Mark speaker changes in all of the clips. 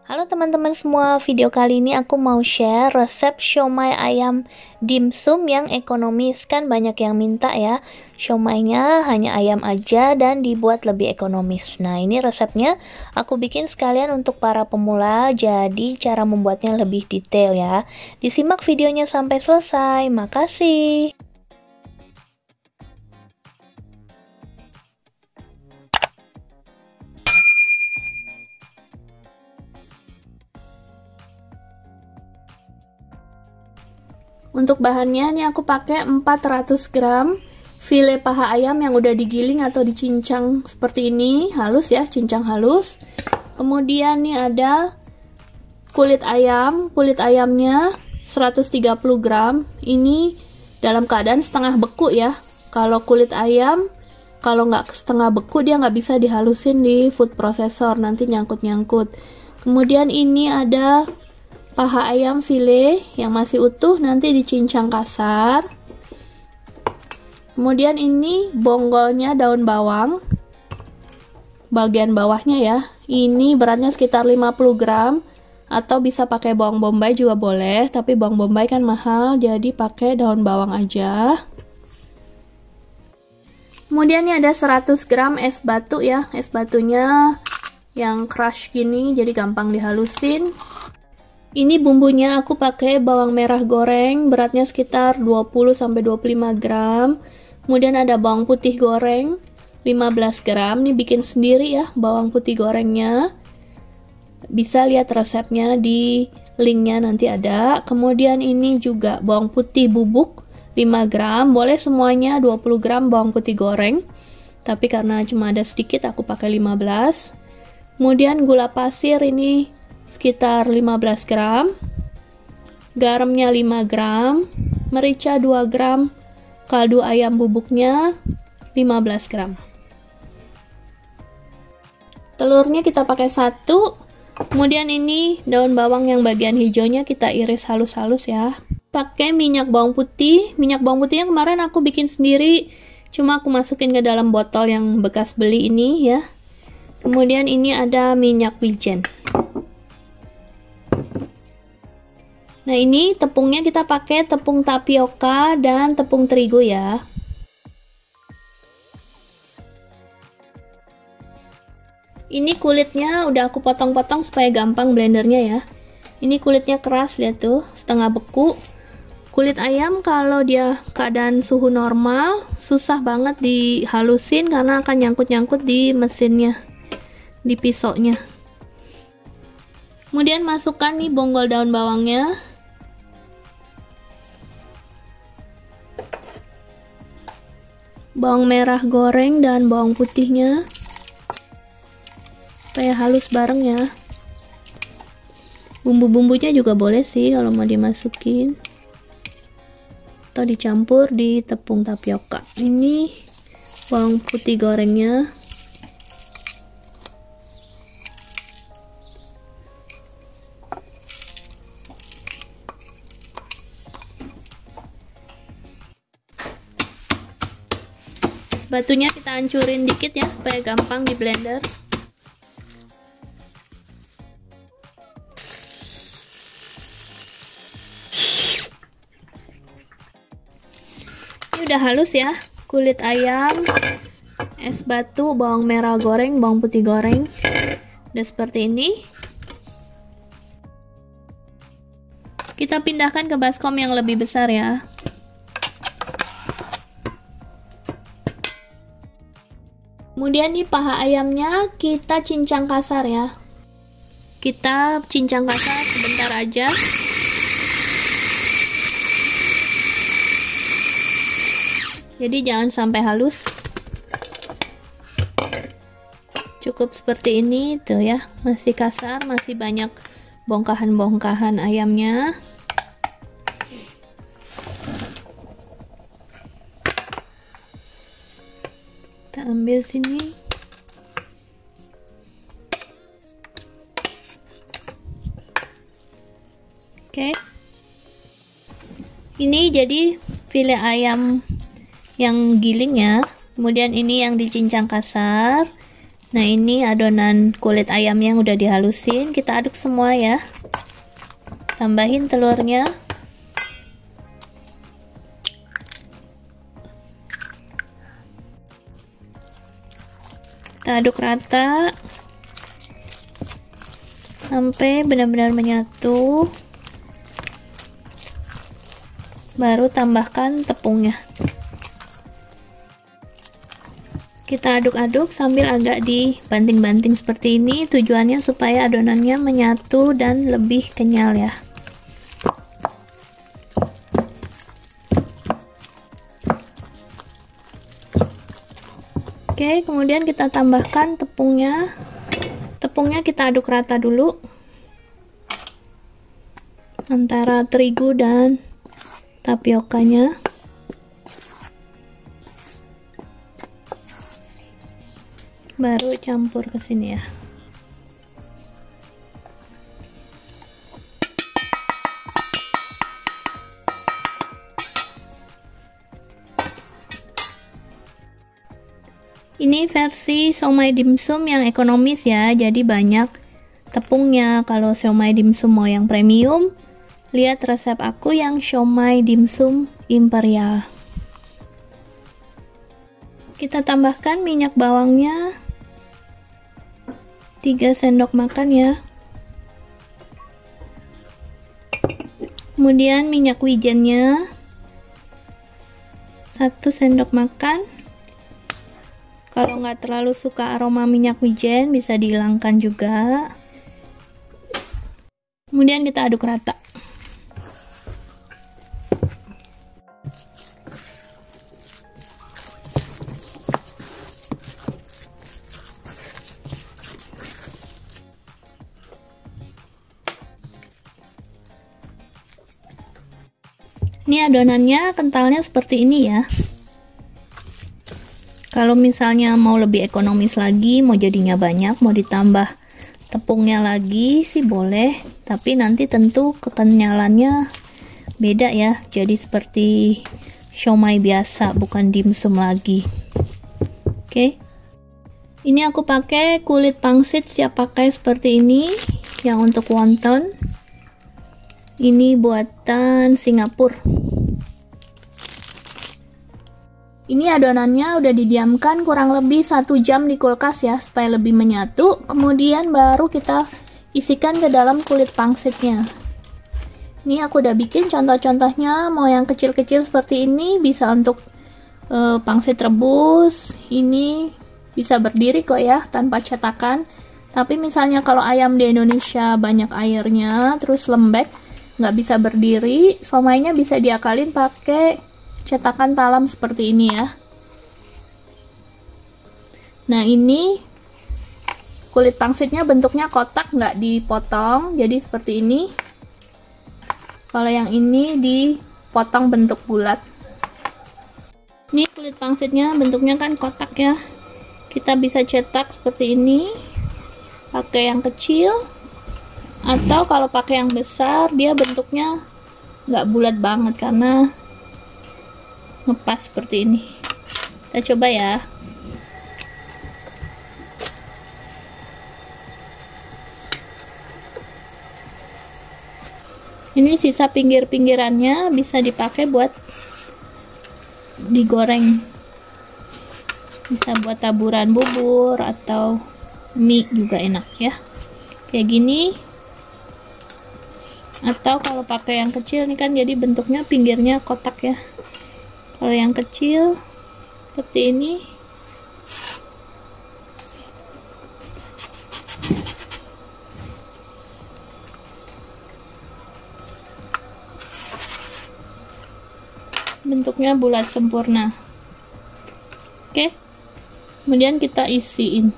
Speaker 1: Halo teman-teman semua, video kali ini aku mau share resep siomay ayam dimsum yang ekonomis. Kan banyak yang minta ya, siomaynya hanya ayam aja dan dibuat lebih ekonomis. Nah, ini resepnya aku bikin sekalian untuk para pemula, jadi cara membuatnya lebih detail ya. Disimak videonya sampai selesai, makasih. Untuk bahannya nih aku pakai 400 gram file paha ayam yang udah digiling atau dicincang seperti ini, halus ya, cincang halus. Kemudian nih ada kulit ayam, kulit ayamnya 130 gram. Ini dalam keadaan setengah beku ya. Kalau kulit ayam, kalau nggak setengah beku dia nggak bisa dihalusin di food processor, nanti nyangkut-nyangkut. Kemudian ini ada paha ayam file yang masih utuh, nanti dicincang kasar. Kemudian ini bonggolnya daun bawang, bagian bawahnya ya. Ini beratnya sekitar 50 gram, atau bisa pakai bawang bombay juga boleh, tapi bawang bombay kan mahal, jadi pakai daun bawang aja. Kemudian ini ada 100 gram es batu ya, es batunya yang crush gini, jadi gampang dihalusin. Ini bumbunya aku pakai bawang merah goreng, beratnya sekitar 20-25 gram. Kemudian ada bawang putih goreng 15 gram. Ini bikin sendiri ya bawang putih gorengnya. Bisa lihat resepnya di linknya nanti ada. Kemudian ini juga bawang putih bubuk 5 gram. Boleh semuanya 20 gram bawang putih goreng. Tapi karena cuma ada sedikit aku pakai 15. Kemudian gula pasir ini sekitar 15 gram, garamnya 5 gram, merica 2 gram, kaldu ayam bubuknya 15 gram. Telurnya kita pakai 1, kemudian ini daun bawang yang bagian hijaunya kita iris halus-halus ya. Pakai minyak bawang putihnya kemarin aku bikin sendiri, cuma aku masukin ke dalam botol yang bekas beli ini ya. Kemudian ini ada minyak wijen. Nah, ini tepungnya kita pakai tepung tapioka dan tepung terigu ya. Ini kulitnya udah aku potong-potong supaya gampang blendernya ya. Ini kulitnya keras, lihat tuh, setengah beku. Kulit ayam kalau dia keadaan suhu normal susah banget dihalusin karena akan nyangkut-nyangkut di mesinnya, di pisaunya. Kemudian masukkan nih bonggol daun bawangnya. Bawang merah goreng dan bawang putihnya supaya halus bareng ya. Bumbu-bumbunya juga boleh sih kalau mau dimasukin atau dicampur di tepung tapioka. Ini bawang putih gorengnya. Batunya kita hancurin dikit ya supaya gampang di blender. Ini udah halus ya, kulit ayam, es batu, bawang merah goreng, bawang putih goreng. Udah seperti ini. Kita pindahkan ke baskom yang lebih besar ya. Kemudian di paha ayamnya kita cincang kasar ya. Kita cincang kasar sebentar aja. Jadi jangan sampai halus. Cukup seperti ini tuh ya, masih kasar, masih banyak bongkahan-bongkahan ayamnya. Kita ambil sini. Oke. Ini jadi file ayam yang giling ya. Kemudian ini yang dicincang kasar. Nah, ini adonan kulit ayam yang udah dihalusin, kita aduk semua ya. Tambahin telurnya. Kita aduk rata sampai benar-benar menyatu. Baru tambahkan tepungnya. Kita aduk-aduk sambil agak dibanting-banting seperti ini, tujuannya supaya adonannya menyatu dan lebih kenyal ya. Oke, kemudian kita tambahkan tepungnya. Tepungnya kita aduk rata dulu antara terigu dan tapiokanya. Baru campur ke sini ya. Ini versi siomay dimsum yang ekonomis ya, jadi banyak tepungnya. Kalau siomay dimsum mau yang premium, lihat resep aku yang siomay dimsum imperial. Kita tambahkan minyak bawangnya 3 sendok makan ya. Kemudian minyak wijennya 1 sendok makan. Kalau nggak terlalu suka aroma minyak wijen, bisa dihilangkan juga. Kemudian kita aduk rata. Ini adonannya kentalnya seperti ini ya. Kalau misalnya mau lebih ekonomis lagi, mau jadinya banyak, mau ditambah tepungnya lagi sih boleh, tapi nanti tentu kekenyalannya beda ya. Jadi seperti siomay biasa, bukan dimsum lagi. Oke. Ini aku pakai kulit pangsit, siap pakai seperti ini yang untuk wonton. Ini buatan Singapura. Ini adonannya udah didiamkan kurang lebih 1 jam di kulkas ya, supaya lebih menyatu. Kemudian baru kita isikan ke dalam kulit pangsitnya. Ini aku udah bikin contoh-contohnya, mau yang kecil-kecil seperti ini, bisa untuk pangsit rebus. Ini bisa berdiri kok ya, tanpa cetakan. Tapi misalnya kalau ayam di Indonesia banyak airnya, terus lembek, nggak bisa berdiri, siomaynya bisa diakalin pakai cetakan talam seperti ini ya. Nah, ini kulit pangsitnya bentuknya kotak, nggak dipotong, jadi seperti ini. Kalau yang ini dipotong bentuk bulat. Ini kulit pangsitnya bentuknya kan kotak ya. Kita bisa cetak seperti ini, pakai yang kecil, atau kalau pakai yang besar dia bentuknya nggak bulat banget karena ngepas seperti ini. Kita coba ya. Ini sisa pinggir-pinggirannya bisa dipakai buat digoreng. Bisa buat taburan bubur atau mie juga enak ya. Kayak gini. Atau kalau pakai yang kecil nih kan jadi bentuknya pinggirnya kotak ya. Kalau yang kecil seperti ini. Bentuknya bulat sempurna. Oke. Kemudian kita isiin.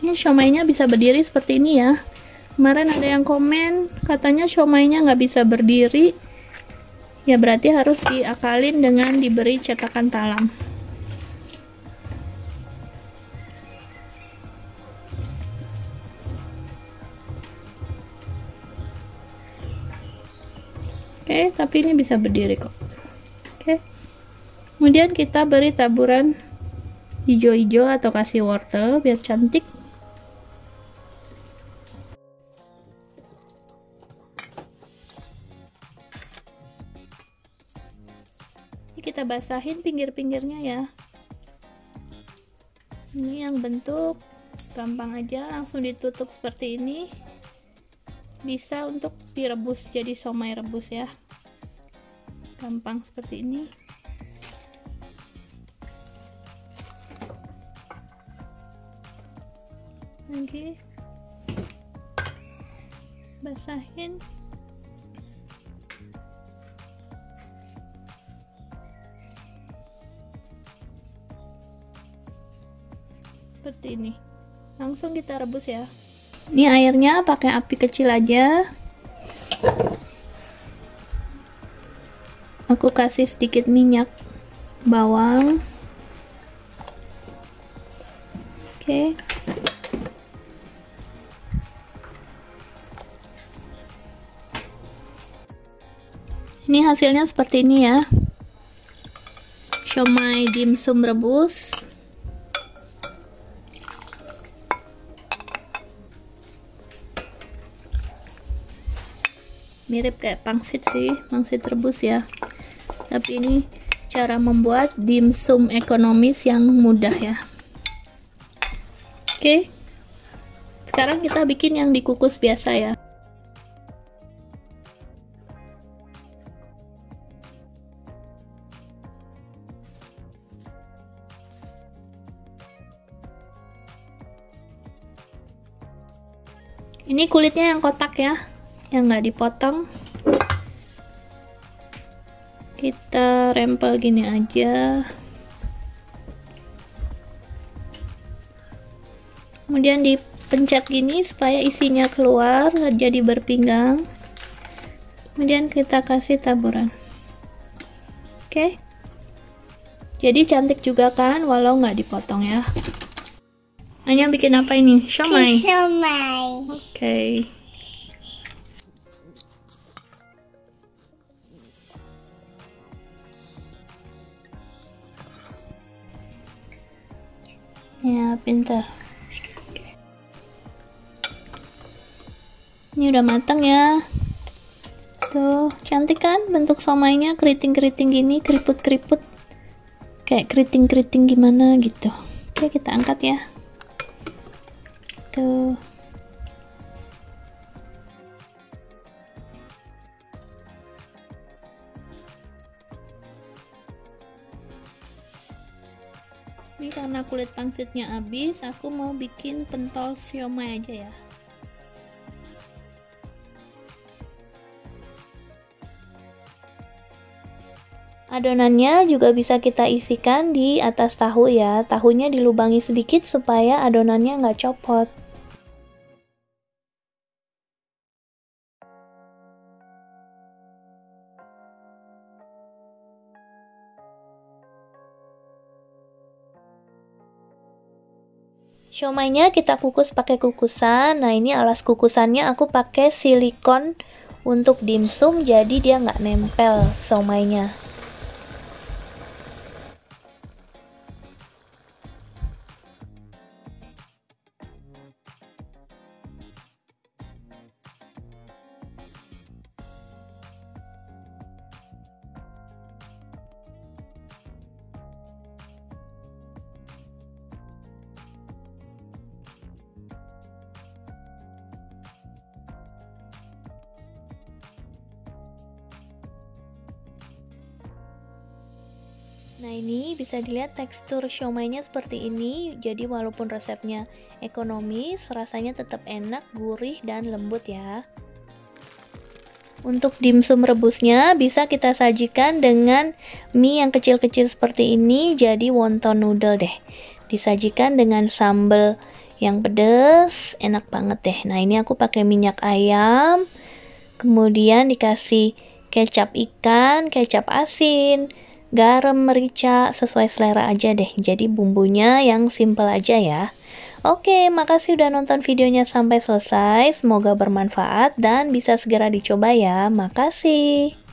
Speaker 1: Ini siomaynya bisa berdiri seperti ini ya. Kemarin ada yang komen katanya siomaynya nggak bisa berdiri. Ya berarti harus diakalin dengan diberi cetakan talam. Oke, tapi ini bisa berdiri kok. Oke. Kemudian kita beri taburan hijau-hijau atau kasih wortel biar cantik. Kita basahin pinggir-pinggirnya ya. Ini yang bentuk gampang aja, langsung ditutup seperti ini. Bisa untuk direbus jadi somai rebus ya. Gampang seperti ini. Lagi basahin. Seperti ini, langsung kita rebus ya. Ini airnya pakai api kecil aja. Aku kasih sedikit minyak bawang. Oke. Ini hasilnya seperti ini ya. Siomay dimsum rebus. Mirip kayak pangsit sih, pangsit rebus ya. Tapi ini cara membuat dimsum ekonomis yang mudah ya. Oke. Sekarang kita bikin yang dikukus biasa ya. Ini kulitnya yang kotak ya, yang nggak dipotong. Kita rempel gini aja. Kemudian dipencet gini supaya isinya keluar jadi berpinggang. Kemudian kita kasih taburan. Oke. Jadi cantik juga kan walau nggak dipotong ya. Hanya bikin apa ini? Siomay.
Speaker 2: Siomay.
Speaker 1: Oke. Ya, pintar. Ini udah matang ya. Tuh, cantik kan bentuk somainya, keriting-keriting gini, keriput-keriput. Kayak keriting-keriting gimana gitu. Oke, kita angkat ya. Tuh. Ini karena kulit pangsitnya habis, aku mau bikin pentol siomay aja ya. Adonannya juga bisa kita isikan di atas tahu ya. Tahunya dilubangi sedikit supaya adonannya nggak copot. Siomaynya kita kukus pakai kukusan. Nah, ini alas kukusannya aku pakai silikon untuk dimsum, jadi dia nggak nempel siomaynya. Nah, ini bisa dilihat tekstur siomaynya seperti ini. Jadi walaupun resepnya ekonomis, rasanya tetap enak, gurih, dan lembut ya. Untuk dimsum rebusnya bisa kita sajikan dengan mie yang kecil-kecil seperti ini, jadi wonton noodle deh. Disajikan dengan sambal yang pedas, enak banget deh. Nah, ini aku pakai minyak ayam, kemudian dikasih kecap ikan, kecap asin, garam, merica, sesuai selera aja deh. Jadi bumbunya yang simple aja ya. Oke, makasih udah nonton videonya sampai selesai. Semoga bermanfaat dan bisa segera dicoba ya. Makasih.